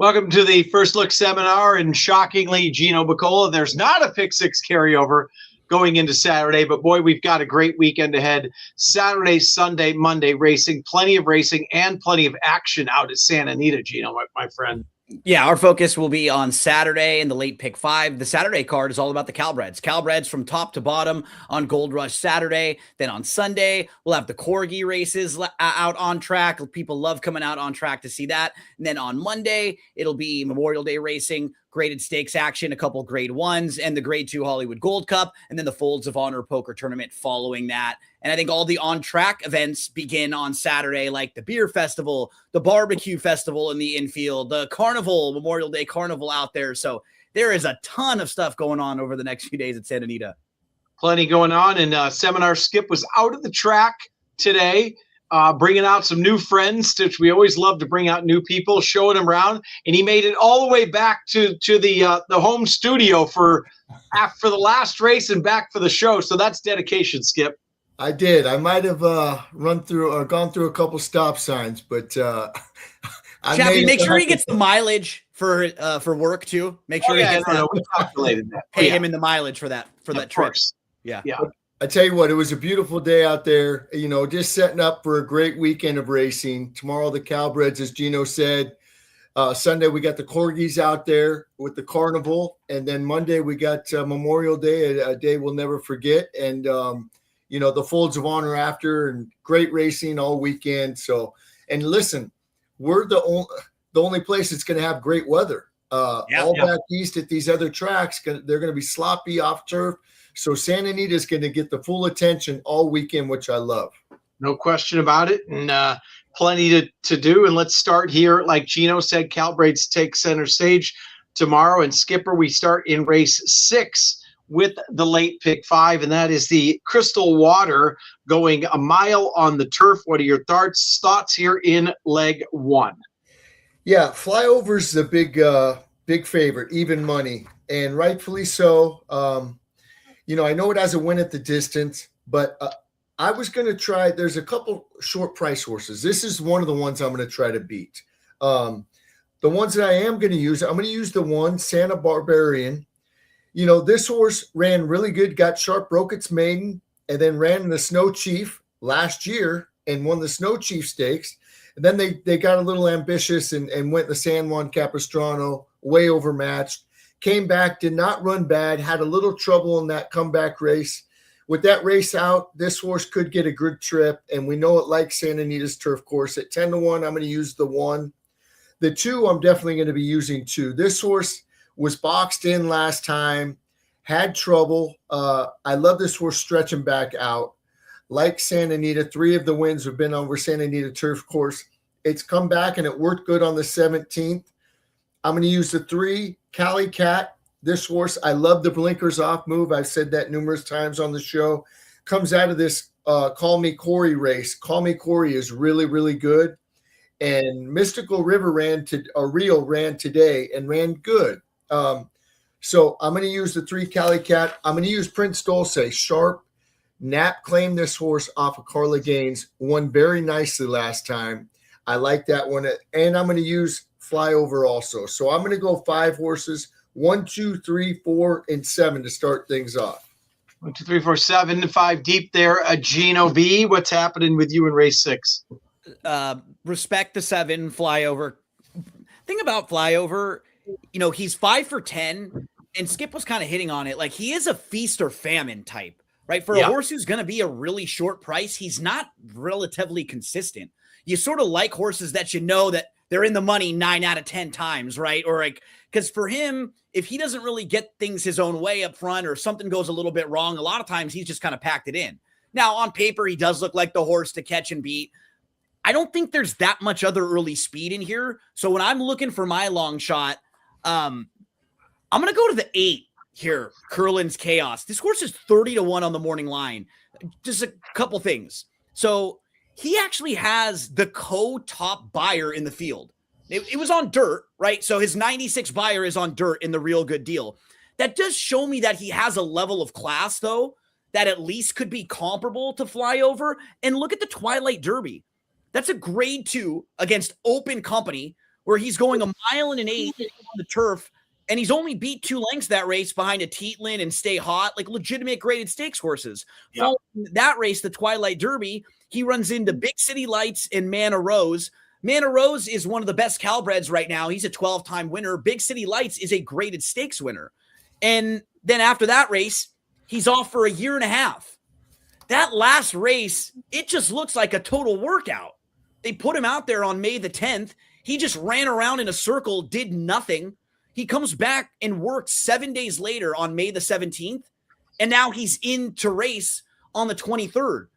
Welcome to the First Look seminar, and shockingly, Gino Bacola, there's not a pick six carryover going into Saturday, but boy, we've got a great weekend ahead. Saturday, Sunday, Monday racing, plenty of racing and plenty of action out at Santa Anita, Gino, my friend. Yeah, our focus will be on Saturday and the late pick five. The Saturday card is all about the Calbreds. Calbreds from top to bottom on Gold Rush Saturday. Then on Sunday, we'll have the Corgi races out on track. People love coming out on track to see that. And then on Monday, it'll be Memorial Day racing, graded stakes action, a couple grade ones, and the grade 2 Hollywood Gold Cup, and then the Folds of Honor poker tournament following that. And I think all the on-track events begin on Saturday, like the beer festival, the barbecue festival in the infield, the carnival, Memorial Day carnival out there. So there is a ton of stuff going on over the next few days at Santa Anita. Plenty going on, and Seminar Skip was out at the track today, bringing out some new friends, which we always love to bring out new people, showing them around. And he made it all the way back to the home studio for the last race and back for the show. So that's dedication, Skip. I did. I might have gone through a couple stop signs, but Chappie, make sure he gets the mileage for work too. Make sure he gets that. We calculated that. Pay him in the mileage for that trip. Course. Yeah. I tell you what, it was a beautiful day out there. You know, just setting up for a great weekend of racing. Tomorrow, the Calbreds, as Gino said. Sunday, we got the Corgis out there with the carnival, and then Monday we got Memorial Day, a day we'll never forget, and the Folds of Honor after, and great racing all weekend. So, and listen, we're the only place that's going to have great weather. Back east at these other tracks, they're going to be sloppy off turf. So Santa Anita is going to get the full attention all weekend, which I love. No question about it, and plenty to do. And let's start here. Like Gino said, Calbreds take center stage tomorrow. And Skipper, we start in race 6 with the late pick 5, and that is the Crystal Water going a mile on the turf. What are your thoughts here in leg 1? Yeah, Flyover's the big favorite, even money, and rightfully so. I know it has a win at the distance, but I was going to try. There's a couple short price horses. This is one of the ones I'm going to try to beat. The ones that I am going to use, I'm going to use the one, Santa Barbarian. This horse ran really good, got sharp, broke its maiden, and then ran in the Snow Chief last year and won the Snow Chief Stakes. And then they got a little ambitious and went the San Juan Capistrano, way overmatched. Came back, did not run bad, had a little trouble in that comeback race. With that race out, this horse could get a good trip, and we know it likes Santa Anita's turf course. At 10-1, I'm going to use the 1. The 2, I'm definitely going to be using 2. This horse was boxed in last time, had trouble. I love this horse stretching back out. Like Santa Anita, 3 of the wins have been over Santa Anita turf course. It's come back, and it worked good on the 17th. I'm going to use the 3, Cali Cat. This horse, I love the blinkers off move. I've said that numerous times on the show. Comes out of this Call Me Corey race. Call Me Corey is really, really good. And Mystical River ran today and ran good. So I'm going to use the 3, Cali Cat. I'm going to use Prince Dulce. Sharp. Knapp claimed this horse off of Carla Gaines. Won very nicely last time. I like that one. And I'm going to use Flyover also. So I'm going to go 5 horses, 1, 2, 3, 4, and 7 to start things off. 1, 2, 3, 4, 7, 5 deep there. Gino B, what's happening with you in race 6? Respect the 7, Flyover. Thing about Flyover, he's 5 for 10, and Skip was kind of hitting on it. Like, he is a feast or famine type, right? For a horse who's going to be a really short price, he's not relatively consistent. You sort of like horses that that they're in the money 9 out of 10 times, right? Or because for him, if he doesn't really get things his own way up front, or something goes a little bit wrong, a lot of times he's just kind of packed it in. Now, on paper, he does look like the horse to catch and beat. I don't think there's that much other early speed in here. So when I'm looking for my long shot, I'm going to go to the 8 here, Curlin's Chaos. This horse is 30-1 on the morning line. Just a couple things. So he actually has the co-top buyer in the field. It was on dirt, right? So his 96 buyer is on dirt in the Real Good Deal. That does show me that he has a level of class, though, that at least could be comparable to Flyover. And look at the Twilight Derby. That's a grade 2 against Open Company, where he's going 1.125 miles on the turf, and he's only beat 2 lengths that race behind a Tietlin and Stay Hot, like legitimate graded stakes horses. Yep. Following that race, the Twilight Derby, he runs into Big City Lights and Mana Rose. Mana Rose is one of the best Calbreds right now. He's a 12-time winner. Big City Lights is a graded stakes winner. And then after that race, he's off for a year and a half. That last race, it just looks like a total workout. They put him out there on May the 10th. He just ran around in a circle, did nothing. He comes back and works 7 days later on May the 17th, and now he's in to race on the 23rd.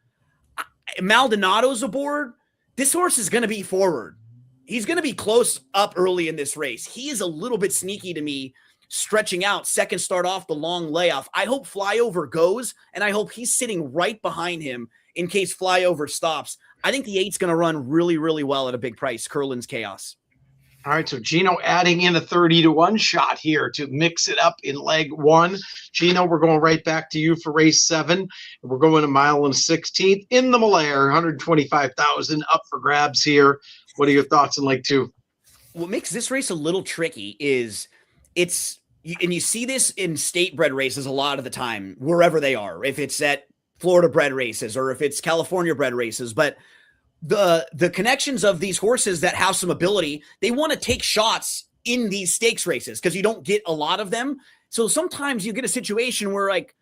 Maldonado's aboard. This horse is going to be forward. He's going to be close up early in this race. He is a little bit sneaky to me, stretching out, second start off the long layoff. I hope Flyover goes, and I hope he's sitting right behind him in case Flyover stops. I think the 8's going to run really, really well at a big price. Curlin's Chaos. All right, so Gino adding in a 30-1 shot here to mix it up in leg 1. Gino, we're going right back to you for race 7. We're going 1 mile and 16th in the Malaire, 125,000 up for grabs here. What are your thoughts on leg 2? What makes this race a little tricky is and you see this in state bred races a lot of the time, wherever they are, if it's at Florida bred races or if it's California bred races, but the connections of these horses that have some ability, they want to take shots in these stakes races because you don't get a lot of them. So sometimes you get a situation where like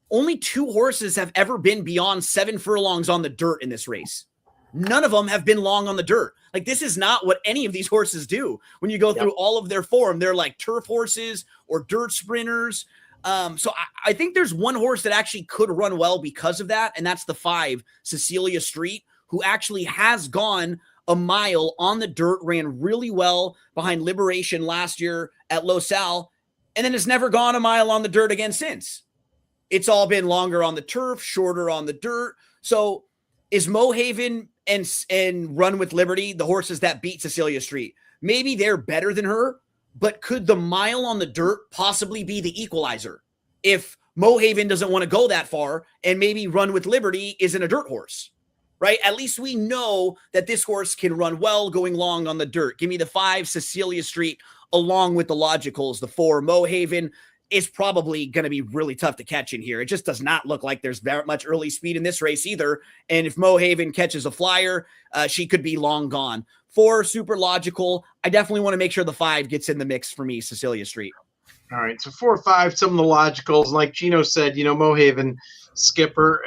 only 2 horses have ever been beyond 7 furlongs on the dirt in this race. None of them have been long on the dirt. Like this is not what any of these horses do. When you go through all of their form, they're like turf horses or dirt sprinters. So I think there's one horse that actually could run well because of that. And that's the 5, Cecilia Street, who actually has gone a mile on the dirt, ran really well behind Liberation last year at Los Al, and then has never gone a mile on the dirt again since. It's all been longer on the turf, shorter on the dirt. So is Mohaven and Run with Liberty, the horses that beat Cecilia Street, maybe they're better than her, but could the mile on the dirt possibly be the equalizer? If Mohaven doesn't want to go that far and maybe Run with Liberty isn't a dirt horse. Right? At least we know that this horse can run well going long on the dirt. Give me the 5, Cecilia Street, along with the logicals. The 4, Mohaven, is probably going to be really tough to catch in here. It just does not look like there's very much early speed in this race either. And if Mohaven catches a flyer, she could be long gone. 4, Super Logical. I definitely want to make sure the 5 gets in the mix for me, Cecilia Street. All right, so 4, 5, some of the logicals. Like Gino said, Mohaven, Skipper,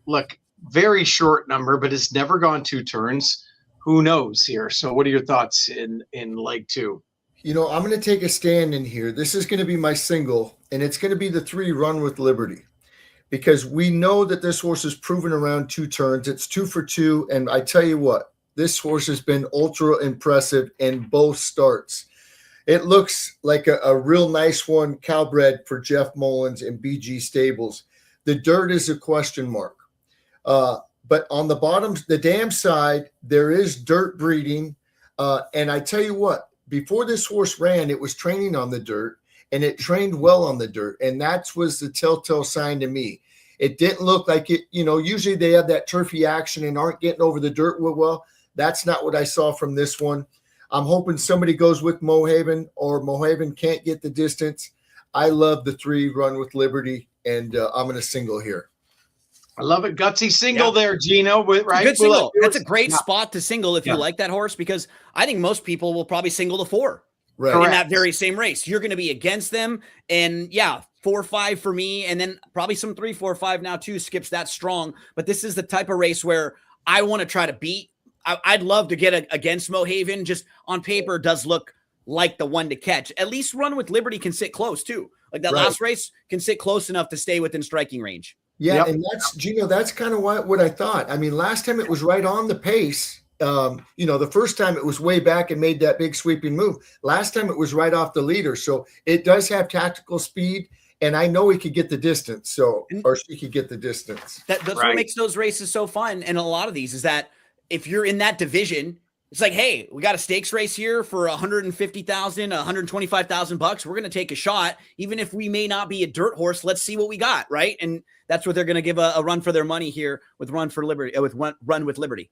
look, very short number, but it's never gone 2 turns. Who knows here? So what are your thoughts in leg 2? I'm going to take a stand in here. This is going to be my single, and it's going to be the 3, Run with Liberty, because we know that this horse is proven around 2 turns. It's 2 for 2, and I tell you what, this horse has been ultra impressive in both starts. It looks like a real nice one, Calbred for Jeff Mullins and BG Stables. The dirt is a question mark. But on the bottom, the dam side, there is dirt breeding. And I tell you what, before this horse ran, it was training on the dirt, and it trained well on the dirt. And that was the telltale sign to me. It didn't look like it, usually they have that turfy action and aren't getting over the dirt well. That's not what I saw from this one. I'm hoping somebody goes with Mohaven, or Mohaven can't get the distance. I love the 3, Run with Liberty, and I'm going to single here. I love it. Gutsy single there, Gino. Right? Good single. That's a great spot to single if you like that horse, because I think most people will probably single the 4 in that very same race. You're going to be against them. And 4, 5 for me. And then probably some 3, 4, 5 now too. Skips that strong. But this is the type of race where I want to try to beat. I'd love to get against Mohaven. Just on paper does look like the one to catch. At least Run with Liberty can sit close too. Like that last race can sit close enough to stay within striking range. Yeah, and that's, Gino, that's kind of what I thought. I mean, last time it was right on the pace. The first time it was way back and made that big sweeping move. Last time it was right off the leader. So it does have tactical speed, and I know he could get the distance. Or she could get the distance. That's what makes those races so fun. And a lot of these is that if you're in that division, it's like, hey, we got a stakes race here for $150,000, $125,000. We're going to take a shot. Even if we may not be a dirt horse, let's see what we got, right? And that's what they're going to give a run for their money here with Run with Liberty.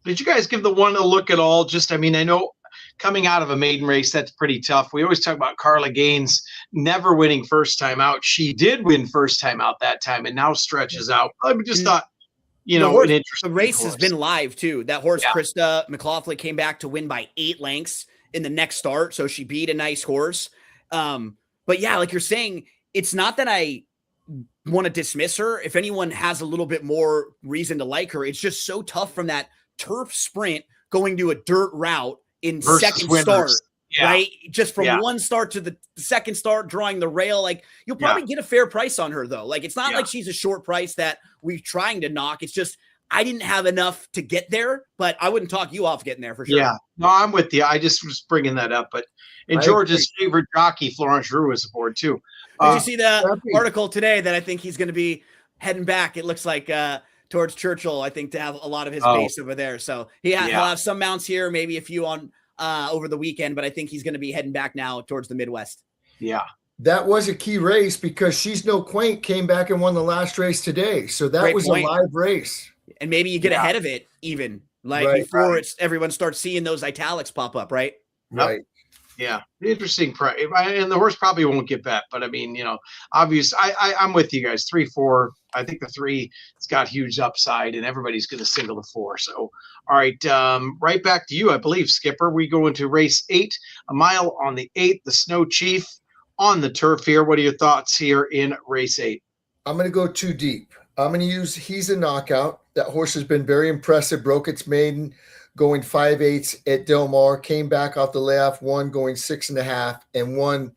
Did you guys give the one a look at all? I know coming out of a maiden race, that's pretty tough. We always talk about Carla Gaines never winning first time out. She did win first time out that time and now stretches out. I just thought, an interesting the race horse. has been live too. That horse, Yeah. Krista McLaughlin, came back to win by 8 lengths in the next start. So she beat a nice horse. But yeah, like you're saying, it's not that I want to dismiss her. If anyone has a little bit more reason to like her, it's just so tough from that turf sprint going to a dirt route in Versus second winners. start. Yeah. Right? Just from one start to the second start, drawing the rail. Like, you'll probably get a fair price on her, though. Like, it's not like she's a short price that we're trying to knock. It's just, I didn't have enough to get there, but I wouldn't talk you off getting there for sure. Yeah. No, I'm with you. I just was bringing that up. And George's favorite jockey, Florence Drew, was aboard, too. Did you see the article today that I think he's going to be heading back? It looks like towards Churchill, I think, to have a lot of his base over there. So he'll have some mounts here, maybe a few on over the weekend, but I think he's going to be heading back now towards the Midwest. Yeah. That was a key race because She's No Quaint came back and won the last race today. So that was a live race. And maybe you get ahead of it even before everyone starts seeing those italics pop up, right? Right. Yeah. Interesting price. And the horse probably won't get bet, but I mean, obviously I'm with you guys. 3-4. I think the 3 has got huge upside and everybody's going to single the 4. So, all right. Right back to you, I believe, Skipper. We go into race 8, a mile on the 8th, the Snow Chief on the turf here. What are your thoughts here in race 8? I'm going to go too deep. I'm going to use He's a Knockout. That horse has been very impressive. Broke its maiden going 5/8 at Del Mar, came back off the layoff, won going 6.5, and won.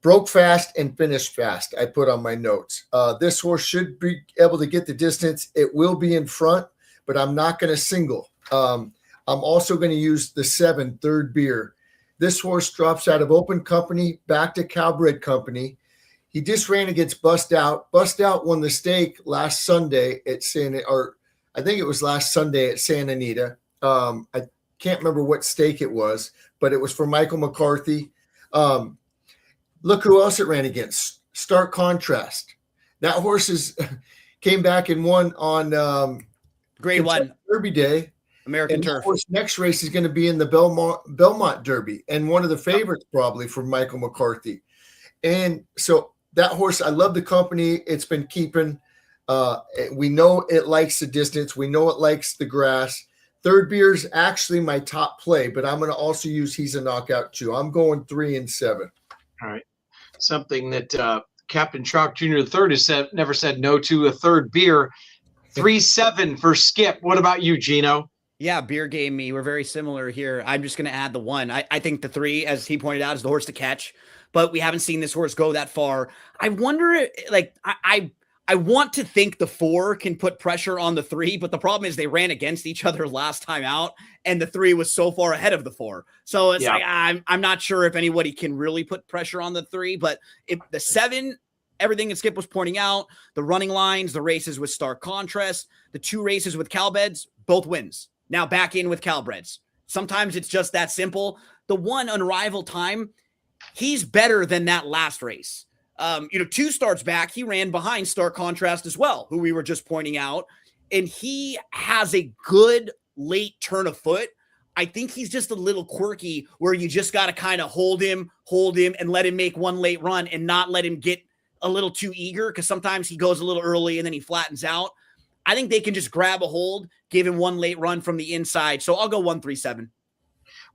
Broke fast and finished fast, I put on my notes. This horse should be able to get the distance. It will be in front, but I'm not going to single. I'm also going to use the 7, Third Beer. This horse drops out of Open Company back to Cowbred Company. He just ran against Bust Out. Bust Out won the stake last Sunday at I think it was last Sunday at Santa Anita. I can't remember what stake it was, but it was for Michael McCarthy. Look who else it ran against. Stark Contrast. That horse came back and won on Grade 1 Derby Day. American turf. Horse next race is going to be in the Belmont Derby, and one of the favorites probably for Michael McCarthy. And so that horse, I love the company. It's been keeping. We know it likes the distance. We know it likes the grass. Third Beer is actually my top play, but I'm going to also use He's a Knockout too. I'm going 3 and 7. All right. Something that Captain Chalk Jr. III has never said no to, a Third Beer. 3-7 for Skip. What about you, Gino? Yeah, Beer gave me. We're very similar here. I'm just going to add the 1. I think the 3, as he pointed out, is the horse to catch, but we haven't seen this horse go that far. I wonder, I want to think the 4 can put pressure on the 3, but the problem is they ran against each other last time out, and the 3 was so far ahead of the 4. So it's like, I'm not sure if anybody can really put pressure on the 3, but if the 7, everything that Skip was pointing out, the running lines, the races with Stark Contrast, the 2 races with Calbeds, both wins. Now back in with Calbreds. Sometimes it's just that simple. The 1 Unrivaled Time, he's better than that last race. 2 starts back, he ran behind Stark Contrast as well, who we were just pointing out. And he has a good late turn of foot. I think he's just a little quirky where you just got to kind of hold him and let him make one late run and not let him get a little too eager, because sometimes he goes a little early and then he flattens out. I think they can just grab a hold, give him one late run from the inside. So I'll go 1-3-7.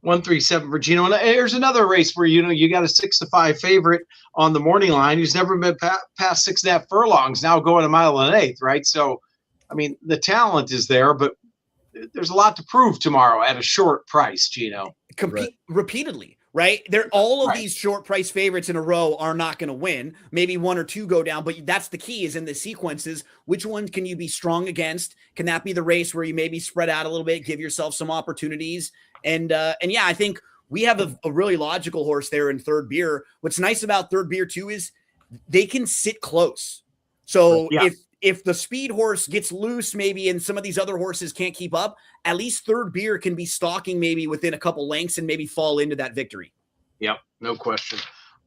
1-3-7 for Gino. And there's another race where, you got a 6-5 favorite on the morning line who's never been past 6.5 furlongs, now going a mile and 1/8, right? So, I mean, the talent is there, but there's a lot to prove tomorrow at a short price, Gino. Compete repeatedly, right? All of these short price favorites in a row are not going to win. Maybe 1 or 2 go down, but that's the key, is in the sequences. Which one can you be strong against? Can that be the race where you maybe spread out a little bit, give yourself some opportunities? And yeah, I think we have a really logical horse there in Third Beer. What's nice about Third Beer too is they can sit close. So if the speed horse gets loose, maybe, and some of these other horses can't keep up, at least Third Beer can be stalking maybe within a couple lengths and maybe fall into that victory. Yep, no question.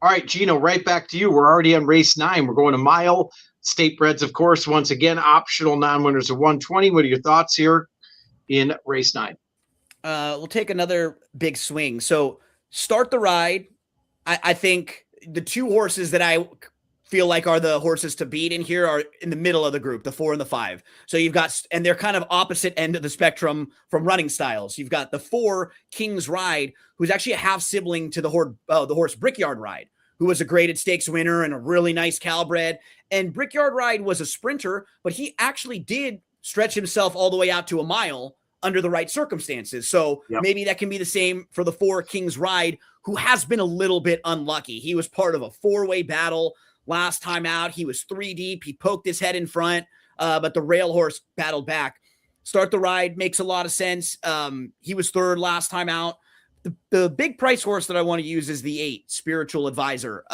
All right, Gino, right back to you. We're already on race 9. We're going a mile. State breds, of course, once again, optional non-winners of 120. What are your thoughts here in race 9? We'll take another big swing. So Start the Ride. I think the two horses that I feel like are the horses to beat in here are in the middle of the group, the 4 and the 5. So you've got, and they're kind of opposite end of the spectrum from running styles. You've got the 4 King's Ride, who's actually a half sibling to the horse Brickyard Ride, who was a graded stakes winner and a really nice Calbred. And Brickyard Ride was a sprinter, but he actually did stretch himself all the way out to a mile under the right circumstances. So maybe that can be the same for the 4 King's Ride, who has been a little bit unlucky. He was part of a 4-way battle last time out. He was 3 deep. He poked his head in front, but the rail horse battled back. Start the Ride makes a lot of sense. He was 3rd last time out. The big price horse that I want to use is the 8 Spiritual Advisor.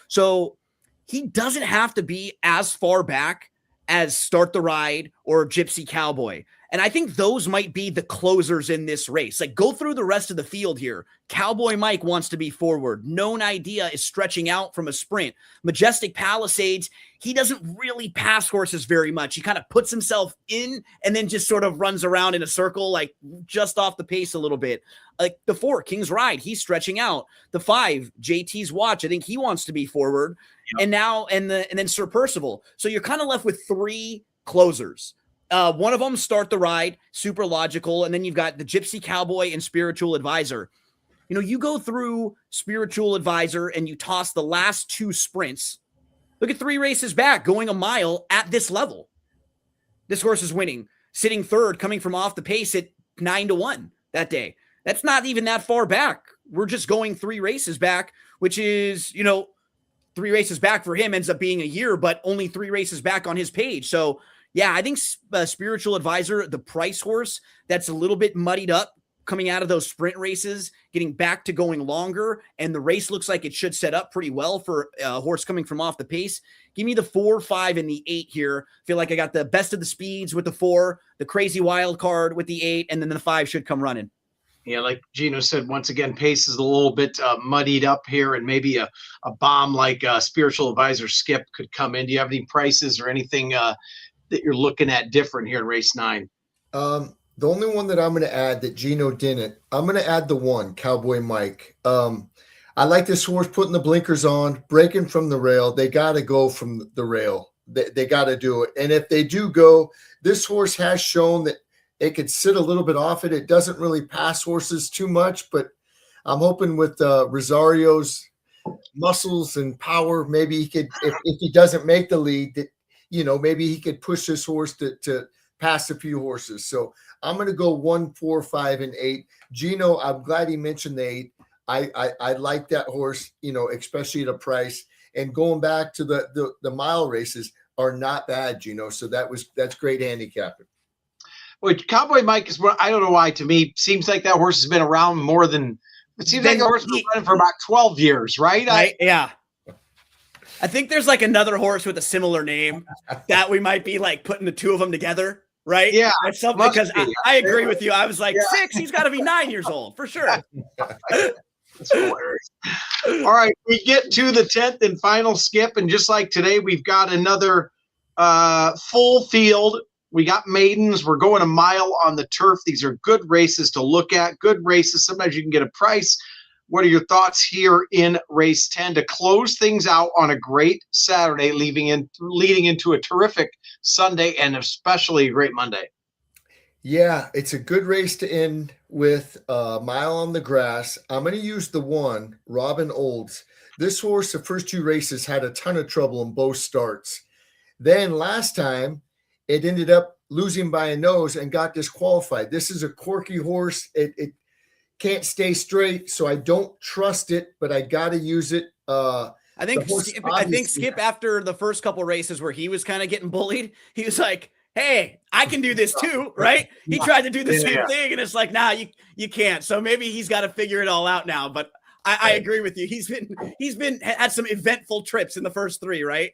So he doesn't have to be as far back as Start the Ride or Gypsy Cowboy. And I think those might be the closers in this race. Like, go through the rest of the field here. Cowboy Mike wants to be forward. Known Idea is stretching out from a sprint. Majestic Palisades, he doesn't really pass horses very much. He kind of puts himself in and then just sort of runs around in a circle, like just off the pace a little bit. Like the 4 King's Ride, he's stretching out. The 5 JT's Watch, I think he wants to be forward. Yep. And then Sir Percival. So you're kind of left with 3 closers. One of them, Start the Ride, super logical. And then you've got the Gypsy Cowboy and Spiritual Advisor. You know, you go through Spiritual Advisor and you toss the last 2 sprints. Look at 3 races back, going a mile at this level. This horse is winning, sitting 3rd, coming from off the pace at 9-1 that day. That's not even that far back. We're just going 3 races back, which is, 3 races back for him ends up being a year, but only 3 races back on his page. So, yeah, I think Spiritual Advisor, the price horse that's a little bit muddied up coming out of those sprint races, getting back to going longer, and the race looks like it should set up pretty well for a horse coming from off the pace. Give me the 4, 5, and the 8 here. Feel like I got the best of the speeds with the 4, the crazy wild card with the 8, and then the 5 should come running. Yeah, like Gino said, once again, pace is a little bit muddied up here, and maybe a bomb like Spiritual Advisor Skip could come in. Do you have any prices or anything that you're looking at different here in race 9? The only one that I'm going to add that Gino didn't, I'm going to add the 1, Cowboy Mike. I like this horse putting the blinkers on, breaking from the rail. They got to go from the rail. They got to do it. And if they do go, this horse has shown that it could sit a little bit off it. It doesn't really pass horses too much, but I'm hoping with Rosario's muscles and power, maybe he could, if he doesn't make the lead, that, maybe he could push this horse to pass a few horses. So I'm going to go 1, 4, 5, and 8. Gino, I'm glad he mentioned the 8. I like that horse, especially at a price. And going back to the mile races are not bad, Gino. So that's great handicapping. Well, Cowboy Mike is, I don't know why, to me, seems like that horse has been around more than, it seems like the horse has been running for about 12 years, right? Yeah. I think there's like another horse with a similar name that we might be like putting the 2 of them together, right? Yeah. That's something, because I agree with you. I was like, 6, he's got to be 9 years old for sure. That's hilarious. All right, we get to the 10th and final skip, and just like today, we've got another full field. We got maidens. We're going a mile on the turf. These are good races to look at. Good races. Sometimes you can get a price. What are your thoughts here in race 10 to close things out on a great Saturday, leading into a terrific Sunday and especially a great Monday? Yeah, it's a good race to end with a mile on the grass. I'm going to use the 1, Robin Olds. This horse, the first 2 races, had a ton of trouble in both starts. Then last time, it ended up losing by a nose and got disqualified. This is a quirky horse. It can't stay straight, so I don't trust it, but I got to use it. I think Skip, after the first couple races where he was kind of getting bullied, he was like, hey, I can do this too, right? He tried to do the same thing, and it's like, nah, you can't. So maybe he's got to figure it all out now. But I agree with you. He's had some eventful trips in the first 3, right?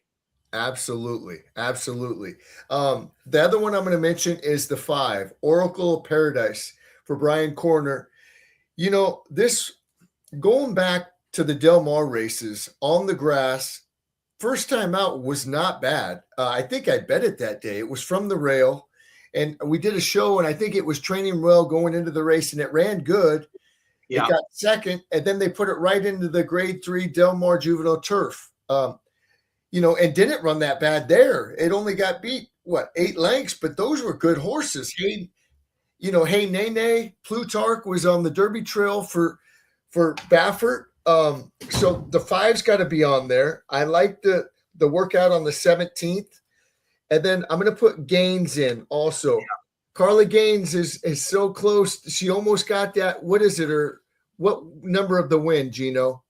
Absolutely. The other one I'm going to mention is the 5, Oracle of Paradise for Brian Corner. This, going back to the Del Mar races on the grass, first time out was not bad. I think I bet it that day. It was from the rail, And we did a show, and I think it was training well going into the race, and it ran good. Yeah. It got second, and then they put it right into the grade 3 Del Mar Juvenile Turf. And didn't run that bad there. It only got beat, 8 lengths, but those were good horses. Hey Nene, Plutarch was on the Derby Trail for Baffert. So the 5's got to be on there. I like the workout on the 17th. And then I'm going to put Gaines in also. Yeah. Carla Gaines is so close. She almost got that. What is it? Or what number of the win, Gino?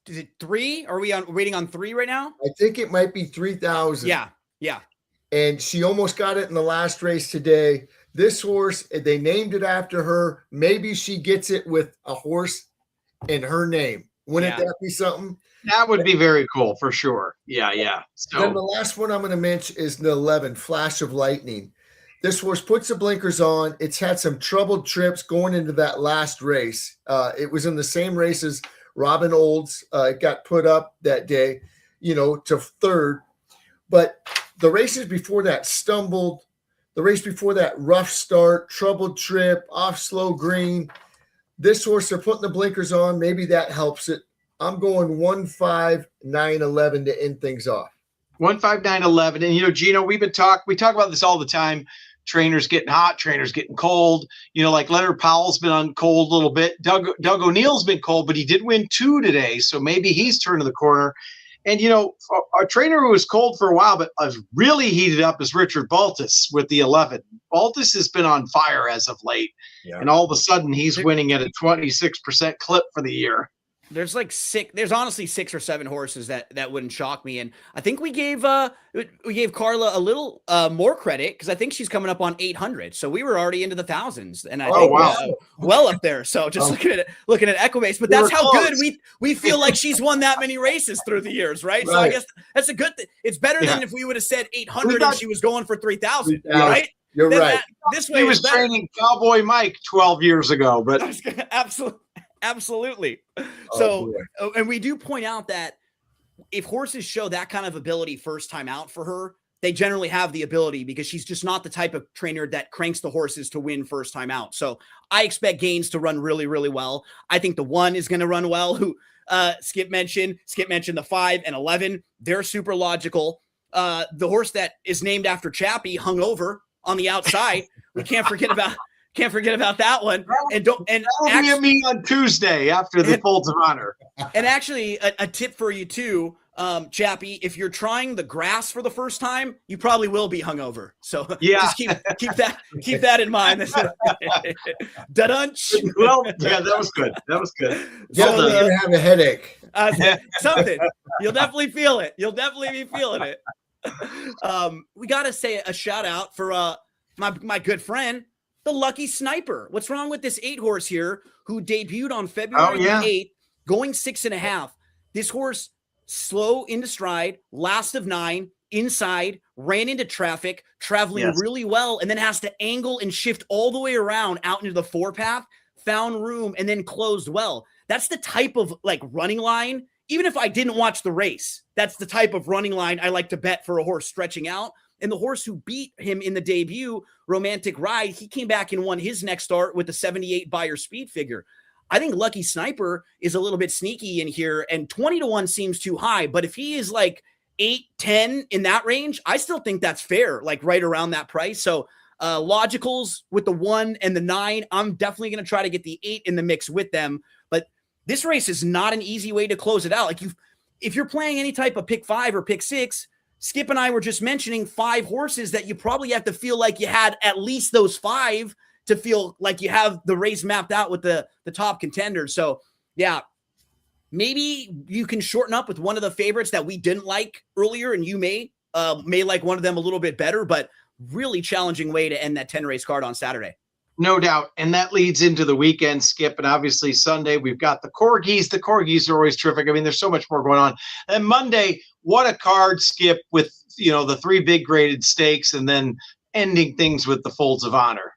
Is it 3? Are we waiting on 3 right now? I think it might be 3,000. Yeah. And she almost got it in the last race today. This horse, they named it after her. Maybe she gets it with a horse in her name. Wouldn't that be something? That would be very cool for sure. Yeah. So then the last one I'm going to mention is the 11, Flash of Lightning. This horse puts the blinkers on. It's had some troubled trips going into that last race. It was in the same race as Robin Olds. It got put up that day, to 3rd. But the races before that stumbled. The race before that, rough start, troubled trip, off slow green. This horse, they're putting the blinkers on. Maybe that helps it. I'm going 1-5-9-11 to end things off. 1-5-9-11. And, Gino, we talk about this all the time. Trainers getting hot, trainers getting cold. Like Leonard Powell's been on cold a little bit. Doug O'Neill's been cold, but he did win 2 today. So maybe he's turning the corner. And, a trainer who was cold for a while, but really heated up is Richard Baltus with the 11. Baltus has been on fire as of late. Yeah. And all of a sudden he's winning at a 26% clip for the year. There's honestly 6 or 7 horses that wouldn't shock me. And I think we gave Carla a little more credit because I think she's coming up on 800. So we were already into the thousands, and I think well up there. So just looking at Equibase, but that's how good we feel like she's won that many races through the years, right? So I guess that's a good thing. It's better than if we would have said 800 and she was going for 3,000, right? You're right. This way he was training Cowboy Mike 12 years ago, but Absolutely. And we do point out that if horses show that kind of ability first time out for her, they generally have the ability because she's just not the type of trainer that cranks the horses to win first time out. So I expect Gaines to run really, really well. I think the 1 is going to run well, who Skip mentioned the 5 and 11. They're super logical. The horse that is named after Chappie, Hungover on the outside. We can't forget about that one. And that'll be me on Tuesday after the Folds of Honor. And actually, a tip for you too, Chappie, if you're trying the grass for the first time, you probably will be hungover. So just keep that in mind. Da-dunch. Well, yeah, that was good. Yeah, you're gonna have a headache. Something. You'll definitely feel it. You'll definitely be feeling it. We gotta say a shout out for my good friend, the Lucky Sniper. What's wrong with this 8 horse here who debuted on February 8th, going 6.5? This horse, slow into stride, last of 9, inside, ran into traffic, traveling really well, and then has to angle and shift all the way around out into the 4 path, found room, and then closed well. That's the type of running line. Even if I didn't watch the race, that's the type of running line I like to bet for a horse stretching out. And the horse who beat him in the debut, Romantic Ride, he came back and won his next start with the 78 Beyer speed figure. I think Lucky Sniper is a little bit sneaky in here, and 20-1 seems too high. But if he is 8-10 in that range, I still think that's fair, right around that price. So logicals with the 1 and the 9, I'm definitely going to try to get the 8 in the mix with them. But this race is not an easy way to close it out. If you're playing any type of pick 5 or pick 6, Skip and I were just mentioning 5 horses that you probably have to feel like you had at least those 5 to feel like you have the race mapped out with the top contenders. So, yeah, maybe you can shorten up with one of the favorites that we didn't like earlier, and you may like one of them a little bit better, but really challenging way to end that 10-race card on Saturday. No doubt. And that leads into the weekend, Skip. And obviously Sunday, we've got the Corgis. The Corgis are always terrific. I mean, there's so much more going on. And Monday, what a card, Skip, with, the 3 big graded stakes and then ending things with the Folds of Honor.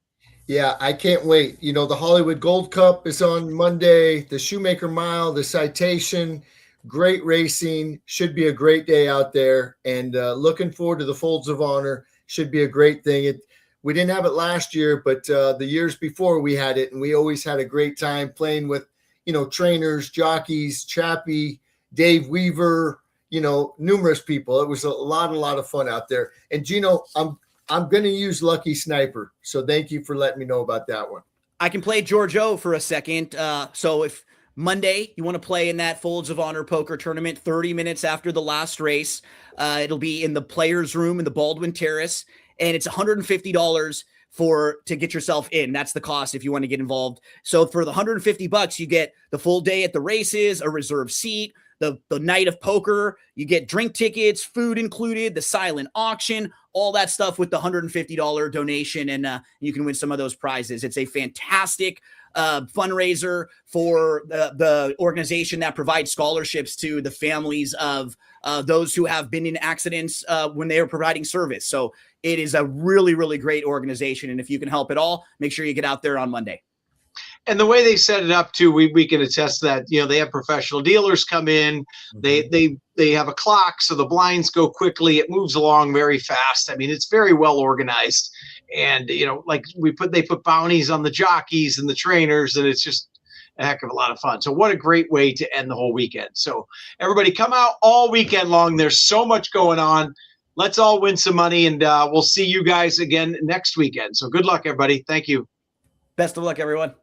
Yeah, I can't wait. The Hollywood Gold Cup is on Monday, the Shoemaker Mile, the Citation, great racing. Should be a great day out there. And looking forward to the Folds of Honor. Should be a great thing. We didn't have it last year, but the years before we had it, and we always had a great time playing with, trainers, jockeys, Chappie, Dave Weaver, numerous people. It was a lot of fun out there. And Gino, I'm going to use Lucky Sniper. So thank you for letting me know about that one. I can play George O for a second. So if Monday you want to play in that Folds of Honor poker tournament, 30 minutes after the last race, it'll be in the players room in the Baldwin Terrace, and it's $150 to get yourself in. That's the cost if you want to get involved. So for the $150, you get the full day at the races, a reserved seat, the night of poker, you get drink tickets, food included, the silent auction, all that stuff with the $150 donation, and you can win some of those prizes. It's a fantastic fundraiser for the organization that provides scholarships to the families of those who have been in accidents when they are providing service. So it is a really, really great organization. And if you can help at all, make sure you get out there on Monday. And the way they set it up too, we can attest that, they have professional dealers come in, they have a clock, so the blinds go quickly. It moves along very fast. I mean, it's very well organized. And, they put bounties on the jockeys and the trainers, and it's just a heck of a lot of fun. So what a great way to end the whole weekend. So everybody come out all weekend long. There's so much going on. Let's all win some money, and we'll see you guys again next weekend. So good luck, everybody. Thank you. Best of luck, everyone.